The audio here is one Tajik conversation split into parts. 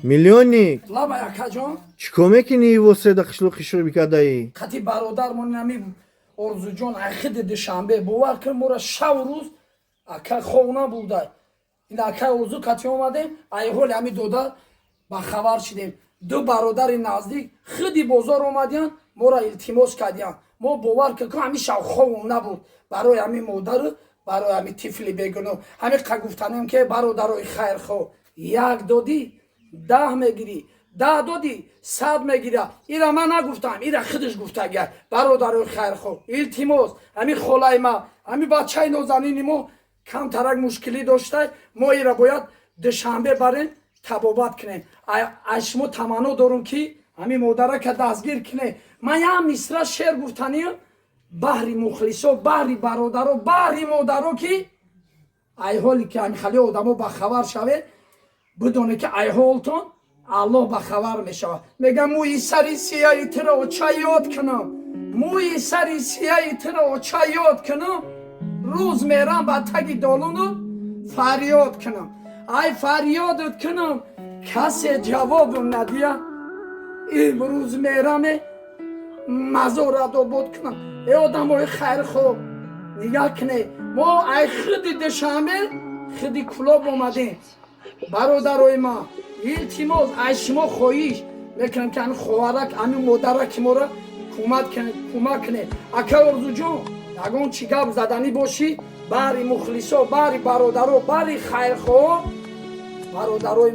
Миллионник. Лаба якаҷон Чикор мекунӣ воседа қишлу қишр бикардаӣ? қати бародармон нами Орзуҷон ахиди душанбе бовар кир мора шав рӯз ака ховна буда. Ин ака Орзу кати омадем айҳоли ҳами дода ба хабар шидем. Ду бародари наздик хиди бозор омадиян мора илтимос кардиян. Мо бовар кир ки ҳами шав ховна буд барои ҳами модару барои ҳами тифли бегуноҳ. Ҳами қа гуфтанем ки бародарои хайрхоҳ як додӣ 10 мегирӣ 10 додӣ 100 мегира. Ира ман нагуфтам, ира худаш гуфтагия. Бародарои хайрхоҳ илтимос ҳами холаи ма ҳами бачаи нозанини мо камтарак мушкилӣ доштай мо ира бояд душанбе барем табобат кунем. Аз шумо таманно дорум ки ҳами модарака дастгир кунем. Ман як мисра шеър гуфтанию баҳри мухлисо баҳри бародаро баҳри модаро ки айҳоле ки ҳами хали одамо бахабар шавед бидоне ки айҳолтон Аллоҳ бахабар мешавад. Мегам мӯи сари сияи тиро ча ёд кунам. Мӯи сари сияи тиро ча ёд кунам. Рӯз мерам ба таги долуну фарёд кунам. Ай фарёдот кунам касе ҷавобам надия. Имрӯз мераме мазорат обод кунам. Э одамои хайрхоҳ нигоҳ кунед. Мо ай хиди душанбе хиди кулоб омадем. Бародарои ман илтимос аз шумо хоҳиш мекунам ки ҳами хоҳарак ҳами модараки мора кӯмак кунед. Ака Орзуҷон ягон чӣ гап заданӣ бошӣ баҳри мухлисо баҳри бародаро баҳри хайрхоҳ бародарои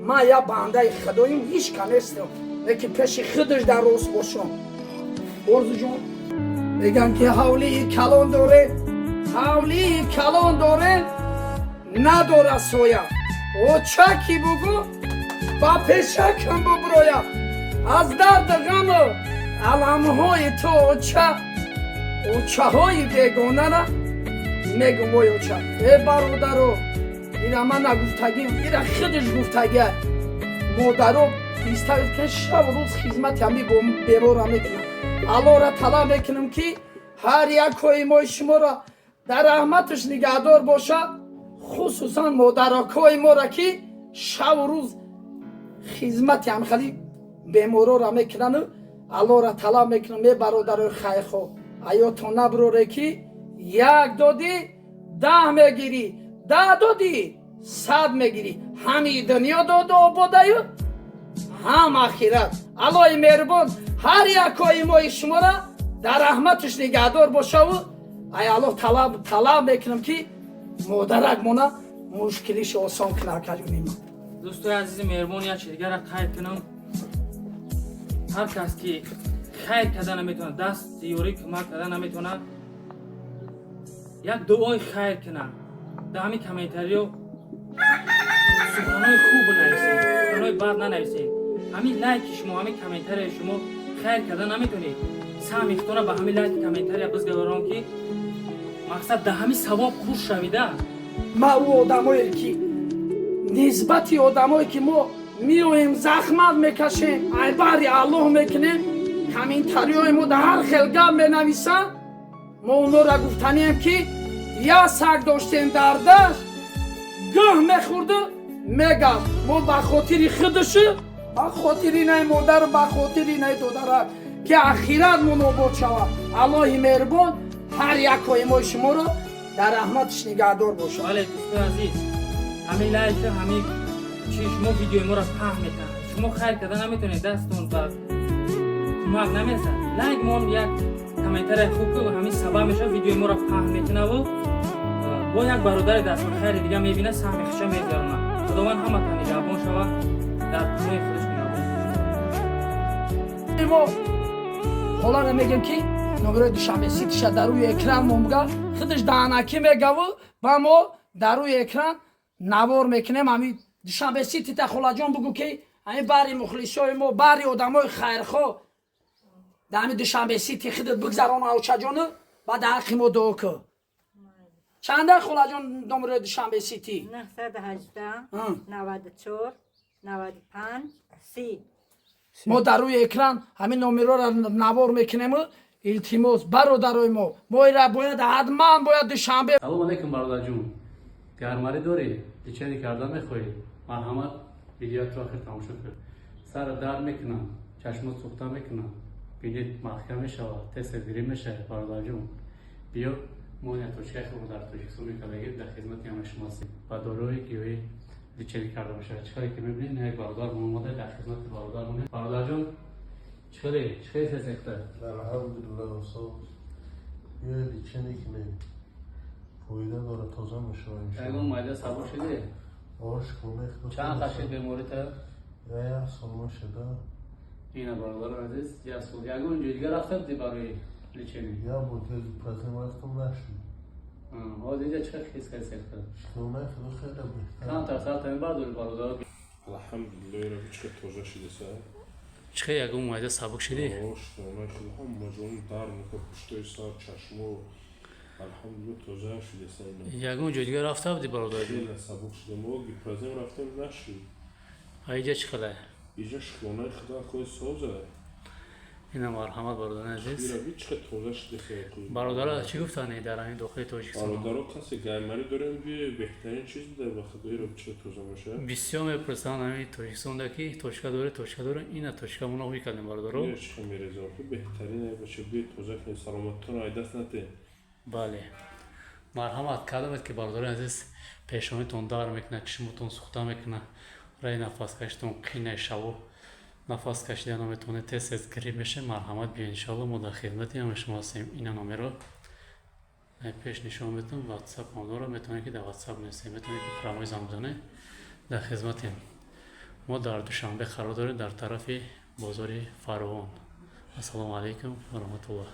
ман як бандаи худоим ҳеҷ ка нестам лекин пеши худаш дар рост бошам. Орзуҷон мегӯям ки ҳавлии калон доре ҳавлии калон доре надора соя. Оча ки бугу ба пешакам буброя. Аз дарду ғаму аламҳои ту очаҳои бегонара мегум вой оча. Э бародаро ира ман нагуфтагим ира худаш гуфтагия. Модаро иставид ки шав рӯз хизмати ҳами бемора мекунам. Аллоҳра талаб мекунам ки ҳар якои мои шуморо дар раҳматаш нигаҳдор бошад. Хусусан модаракои мора ки шаву рӯз хизмати ҳамхали беморора мекунану Аллоҳра талаб мекунам е бародарои хайрхоҳ аётон набуроре ки як додӣ 10 мегирӣ 10 додӣ 100 мегирӣ. ҳами дунё доду ободаю ҳам ахират. Аллоҳи меҳрубон ҳар якои мои шумора дар раҳматаш нигаҳдор бошаву ай Аллоҳ талаб мекунам ки модарак мона мушкилишо осон кунад. Акаҷони ман дӯстои азизи меҳрубон як чиз дигара хайр кунам. ҳар кас ки хайр карда наметавонад дасти ёрӣ кӯмак карда наметавонад як дуои хайр кунад. дар ҳамин комментариё суханои хуб нависед суханои бад нанависед. ҳамин лайки шумо ҳамин комментарияи шумо хайр карда наметавонед. саҳм ихтора ба ҳамин лайки комментария бизгаворам ки мақсад дар ҳамин савоб хуш шавида. ма ӯ одамое ки нисбати одамое ки мо меоем захмат мекашем ай баҳри Аллоҳ мекунем комментариёи мо дар ҳар хел гап менависанд. мо онора гуфтанем ки як саг доштем дар дашт гӯҳ мехӯрду мегафт. мо ба хотири худашу ба хотири най модару ба хотири най додарак ки ахират мо нобод шавад. Аллоҳи меҳрубон ҳар якои мои шуморо дар раҳматиш нигаҳдор бошад. бале дӯстои азиз ҳамин лайка ҳамин чи шумо видеои моро паҳн мекунад. шумо хайр карда наметавонед дастон ба кӯмак намесад. лайк мон як комментария хуб ку ҳамин сабаб мешавад видеои моро паҳн мекунаву бо як бародари дастгир хайри дига мебинад саҳми хиша мегузаронад. худованд ҳаматон нигаҳбон шавад дар пнои худаш нигаҳбон. мо ҳолара мегӯем ки номерои душанбе ситиша дар рӯи экран момга худаш даънаки мегаву ба мо дар рӯи экран навор мекунем. ҳамин душанбе ситита холаҷон бугу ки ҳамин баҳри мухлисои мо баҳри одамои хайрхоҳ дар ҳамин душанбе сити худат бигзарона очаҷону ба дар ҳаққи мо дуо ку. чанда холаҷон номерои душанбе сити 918 94 95 30. мо дар рӯи экран ҳамин номерҳоро навор мекунему. илтимос бародарои мо ира бояд ҳатман бояд душанбе. салом алейкум бародарҷон. گرماری داری دیچنی کردن میخوایی مرحمت ویدیو تو آخر تماشا کن سر درد میکنم چشمت سوخته میکنم بینید محکم میشه تست گیری میشه برادر جون بیا مونیت و شیخ رو در توجیکسون میکنه در خدمت همه شما هستیم و داروی گیوی دیچنی کرده باشه چیکاری که میبینید یک برادر اومده در خدمت برادر مونه برادر جون چیکاری سیسکته الحمدلله استاد یه دیچنی که نه پویده داره تازه میشه اگه مایده سبو شده آش کنه خدا چند خشید بیماری تا یه سال شده اینه برادر عزیز یه سال یک اونجا دیگه رفته بودی برای لیچنی یا بود که پرزن رفتم نشد حالا اینجا چه خیز که سکته شونه خدا خیلی بهتر چند تا سال تایم برداری برادر الحمدلله را هیچ که توجه شده سر چه یک اون مایده سبک شدی آش شونه خدا هم مجموع در میکن پشتای سر چشمو الحمدلله توجه شده سر اینا یک اونجا دیگه رفته بودی برادر خیلی سبک شده موگی پرزن رفتم نشد اینجا چی خله اینجا شونه خدا خود سازه اینه مرحمت برادر عزیز بیرا هیچ که توجه شده سر برادر چی گفتن در این داخل تاجیکستان برادرها کسی گرماری دارن بیه بهترین چیز در وقت بیرا چه توجه میشه بسیار میپرسن همین تاجیکستان دکی توشکا داره اینه توشکا مونا هوی کردیم برادرو بیرا چه میرزه که بهترینه بچه بیه توجه کنی سلامتتون های دست نده بله مرحمت کردمت که برادر عزیز پیشانیتون دار میکنه چشمتون سوخته میکنه رای نفس کشتون قینه شو نفس کشیدن میتونه تست گیری بشه مرحمت بیا انشالله ما در خدمتی هم شما هستیم این نامه رو پیش نشون میتونم واتساپ هم رو میتونه که در واتساپ نیستیم میتونه که فرمای زنگ در خدمتیم ما در دوشنبه قرار داریم در طرف بازار فروان السلام علیکم و رحمت الله